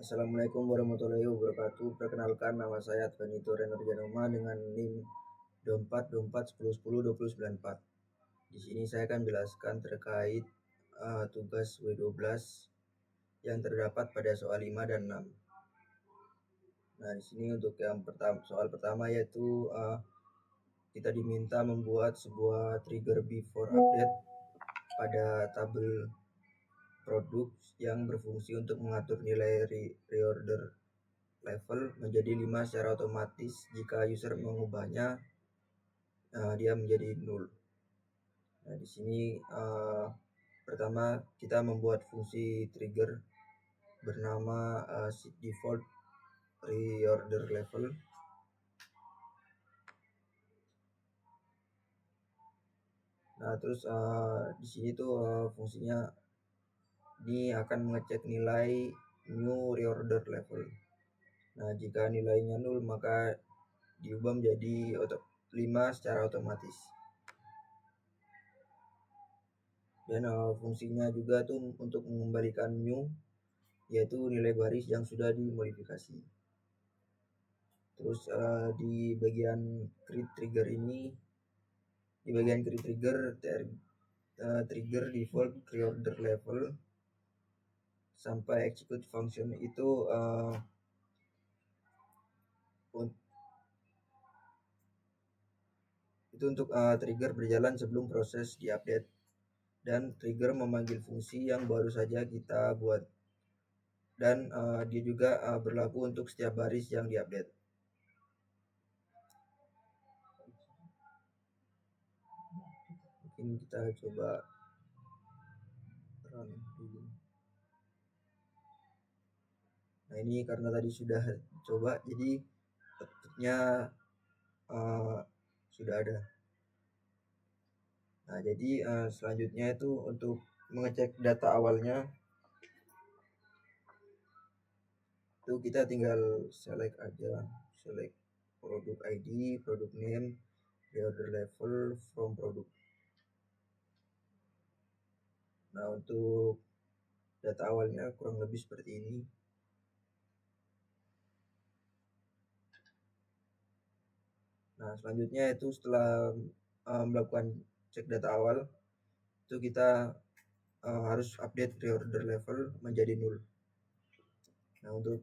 Assalamualaikum warahmatullahi wabarakatuh. Perkenalkan, nama saya Advanito Renor Janoma dengan NIM 24 10 10 2094. Di sini saya akan jelaskan terkait tugas W12 yang terdapat pada soal 5 dan 6. Nah, di sini untuk yang soal pertama yaitu kita diminta membuat sebuah trigger before update pada tabel produk yang berfungsi untuk mengatur nilai reorder level menjadi 5 secara otomatis. Jika user mengubahnya, dia menjadi 0. Nah, di sini pertama kita membuat fungsi trigger bernama set default reorder level. Nah, terus di sini tuh fungsinya ini akan mengecek nilai new reorder level. Nah, jika nilainya 0 maka diubah menjadi 5 secara otomatis. Dan fungsinya juga tuh untuk mengembalikan new, yaitu nilai baris yang sudah dimodifikasi. Terus di bagian create trigger ini, di bagian create trigger trigger default reorder level sampai execute function itu untuk trigger berjalan sebelum proses diupdate, dan trigger memanggil fungsi yang baru saja kita buat, dan dia juga berlaku untuk setiap baris yang diupdate. Mungkin kita coba run dulu. Nah, ini karena tadi sudah coba, jadi outputnya sudah ada. Nah, jadi selanjutnya itu untuk mengecek data awalnya, itu kita tinggal select aja, select produk ID, produk name, reorder level from product. Nah, untuk data awalnya kurang lebih seperti ini. Nah, selanjutnya itu setelah melakukan cek data awal, itu kita harus update reorder level menjadi 0. Nah, untuk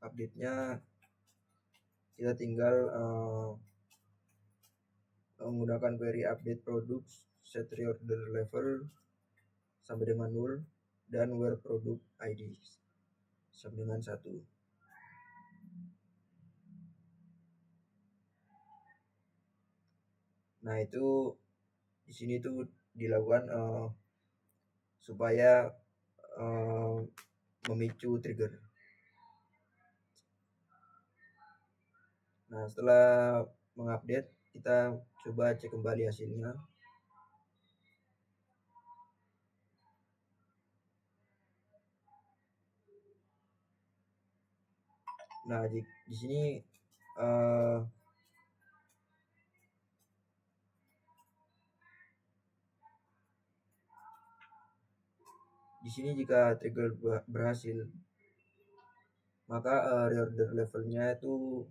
update-nya kita tinggal menggunakan query update product set reorder level sampai dengan 0 dan where product ID sampai dengan 1. Nah, itu di sini tuh dilakukan supaya memicu trigger. Nah, setelah mengupdate, kita coba cek kembali hasilnya. Nah, di sini jika trigger berhasil, maka reorder levelnya itu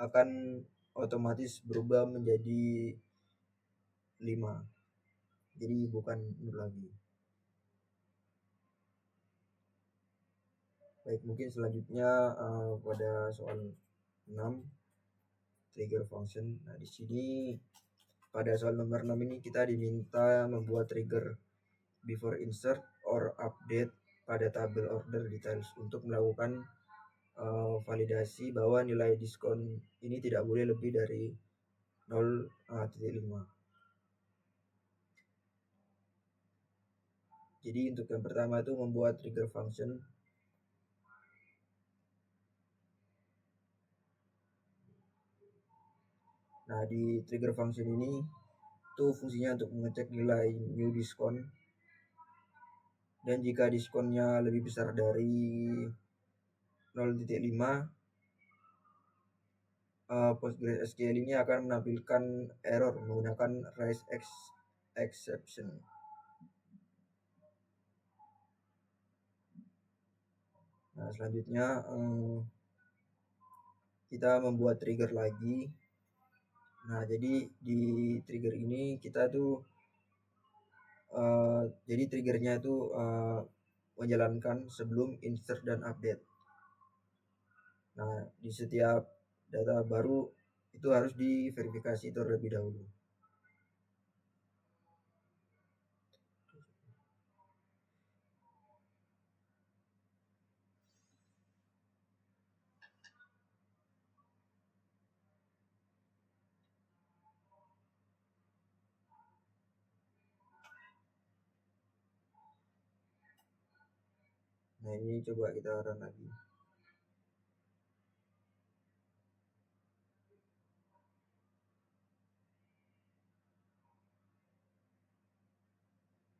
akan otomatis berubah menjadi 5. Jadi bukan 0 lagi. Baik, mungkin selanjutnya pada soal 6 trigger function. Nah, di sini pada soal nomor 6 ini kita diminta membuat trigger before insert or update pada tabel order details untuk melakukan validasi bahwa nilai diskon ini tidak boleh lebih dari 0,5. Jadi untuk yang pertama itu membuat trigger function. Nah, di trigger function ini itu fungsinya untuk mengecek nilai new diskon, dan jika diskonnya lebih besar dari 0,5, PostgreSQL ini akan menampilkan error menggunakan raise exception. Nah, selanjutnya kita membuat trigger lagi. Nah, jadi di trigger ini kita tuh jadi triggernya itu menjalankan sebelum insert dan update. Nah, di setiap data baru itu harus diverifikasi terlebih dahulu. Nah, ini coba kita run lagi.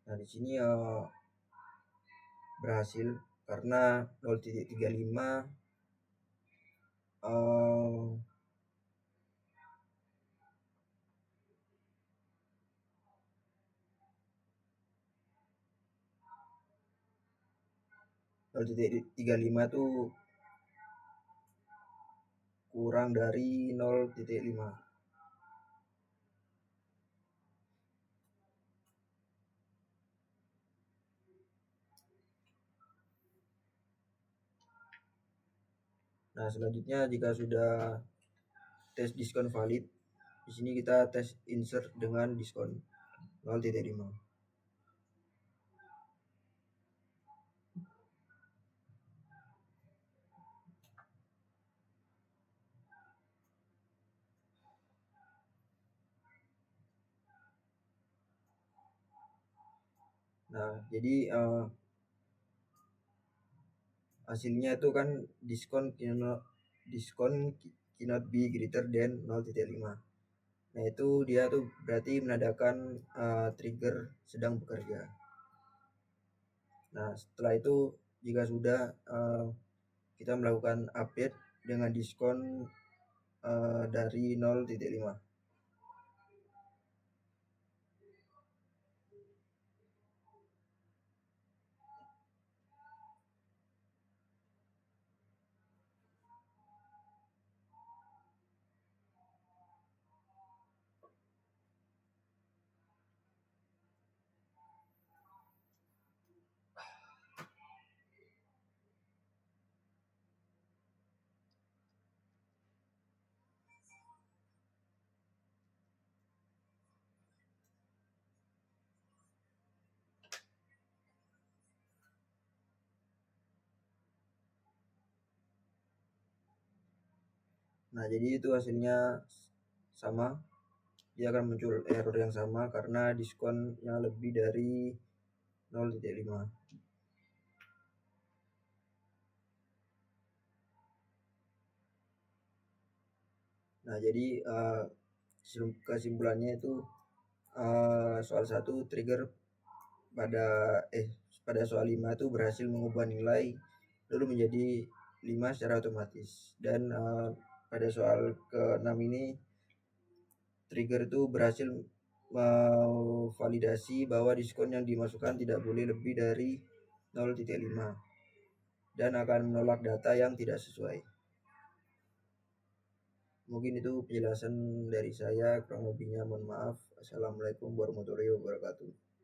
Nah, di sini berhasil karena 0.35 0.35 tuh kurang dari 0.5. Nah, selanjutnya jika sudah tes diskon valid, di sini kita tes insert dengan diskon 0.5. Nah, jadi hasilnya itu kan diskon cannot be greater than 0.5. Nah, itu dia tuh berarti menandakan trigger sedang bekerja. Nah, setelah itu jika sudah kita melakukan update dengan diskon dari 0.5. Nah, jadi itu hasilnya sama. Dia akan muncul error yang sama karena diskonnya lebih dari 0.5. Nah, jadi kesimpulannya itu soal 1 trigger pada soal 5 itu berhasil mengubah nilai lalu menjadi 5 secara otomatis, dan pada soal ke-6 ini trigger itu berhasil validasi bahwa diskon yang dimasukkan tidak boleh lebih dari 0.5 dan akan menolak data yang tidak sesuai. Mungkin itu penjelasan dari saya, kurang lebihnya mohon maaf. Assalamualaikum warahmatullahi wabarakatuh.